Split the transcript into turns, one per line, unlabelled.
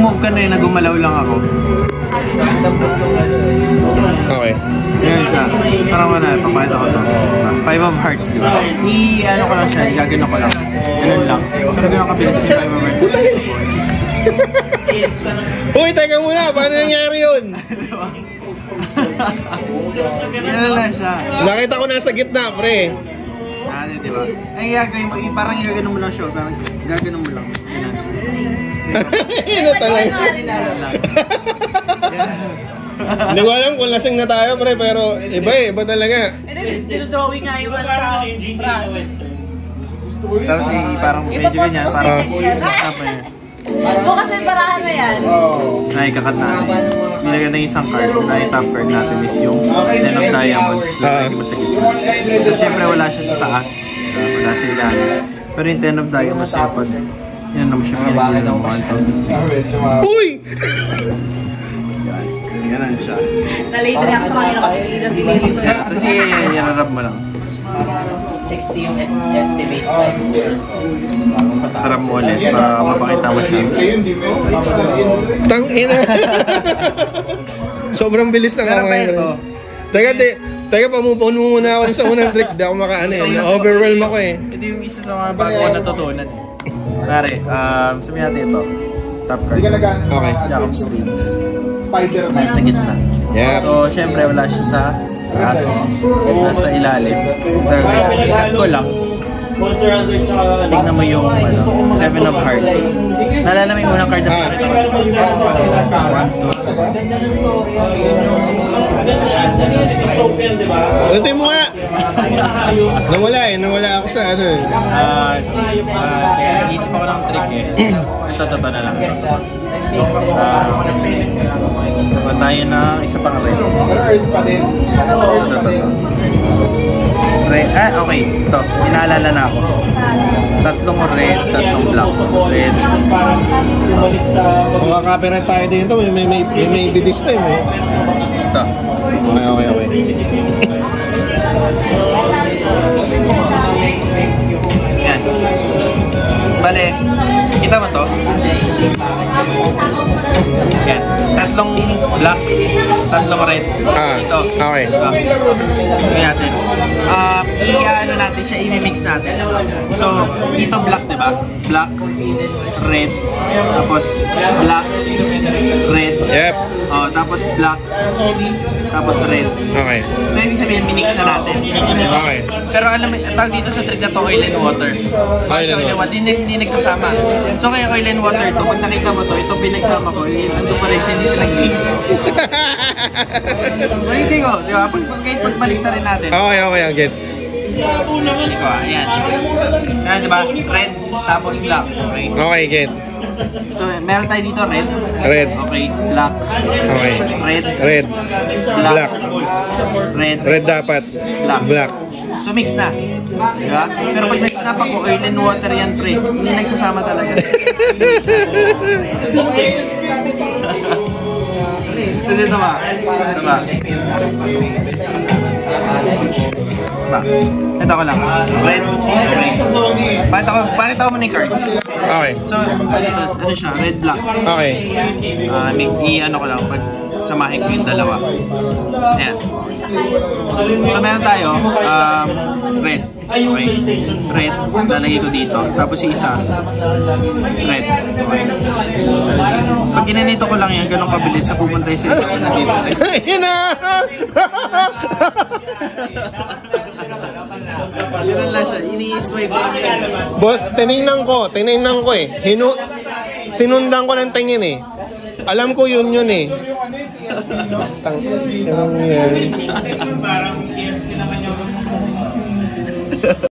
nag-move ka na yun, nagumalaw lang ako.
Okay.
Yan siya. Parang wala, papakita ko to. 5 of hearts, di ba? I-ano ko lang siya, igagano ko lang. Ganun lang. Pero ganun kabilis yung 5 of hearts.
Uy, teka muna, paano nangyari yun?
Ganun lang siya.
Nakita ko nasa gitna, pre.
Ano, di ba? Ay, gagawin mo, parang igagano mo lang siya. Parang gagano mo lang.
Ano talaga? Hindi ko alam kung lasing na tayo, pre, pero iba talaga.
Dinodrawing nga yung sa braso.
Tapos parang medyo ganyan, parang kasama niya.
Bukas yung barahan na yan.
Naikakat natin. Nilagyan na isang card. Na-top card natin is yung 10 of diamonds. Lagi mo sa gitna. So, syempre wala siya sa taas. Wala sa ilalim. Pero yung 10 of diamonds siya pag yan naman siya pinagbilan ng 1, 2, 3.
Uy!
Ganun siya.
Nalate na ako kanina kapili ng division.
Kasi yan-rub mo lang.
60 yung estimate prices.
Sarap mo ulit para mapakita mo siya.
Tang ina. Sobrang bilis ng
Pero ba
kamay.
ito?
Teka, pamupuno muna ako sa unang trick. Di ako makaano eh. Na-overwhelm ako eh.
Ito yung isa sa mga bago ko natutunan. Pare, sabihin natin ito. Top card.
Okay.
Jack of Spades. Sa gitna.
Yep.
So, syempre wala siya sa taas. Nasa ilalim. Cut ko lang. Tignan mo yung 7 of hearts. Naalala mo yung unang card na pinakita ko? 1, 2.
Ganda ng story.
Ulitin mo nga! Nawala ako sa ano eh.
Isip ako ng trick eh. Ito na lang. Tayo na isa pang red. Red. Okay. Ito. Inaalala na ako. Tatlong red, tatlong black. Red.
Makaka-copyright tayo dito. May bidis time eh.
Ito.
Okay.
Yan. Bale, kita mo to? Yan. Tatlong black, tatlong red. Ito.
Okay.
Gawin natin. I-ano natin siya, i-mix natin. So, dito black, di ba? Black, red, tapos black, red.
Yep.
Tapos black, tapos red.
Okay.
So, ibig sabihin, minix na natin.
Okay.
Pero alam mo, tawag dito sa trick na to, oil and water.
Oil and water.
Hindi nagsasama. So, kaya oil and water to, pag nakita mo to, ito pinagsama ko, nandun pa rin siya, hindi siya nag-mix. Ulitin ko, di ba? Pagbalik na rin natin.
Okay, ang gets.
Ulitin ko, ayan. Ayan, di ba? Red, tapos black. Okay.
Okay, get.
So, meron tayo dito red.
Red.
Okay, black.
Okay.
Red.
Black.
Red.
Red dapat. Black.
So, mix na. Diba? Pero pag nag-snap ako, oil and water yan, pre. Hindi nagsasama talaga. Kasi ito ba? Ito ko lang. Red. Pakita ko muna yung cards.
Okay.
So, ano siya? Red, black.
Okay.
I-ano ko lang. Pag samahin ko yung dalawa. Ayan. So, meron tayo. Red. Okay. Red. Lalagay ko dito. Tapos yung isa. Red. Okay. Pag ginanito ko lang yan, ganun kabilis na pupunta yung sa dito.
Ina!
Ganun lang siya. Ini-swipe lang yan.
Boss, tinignan ko eh. Sinundan ko ng tingin eh. Alam ko yun eh. Tang yan.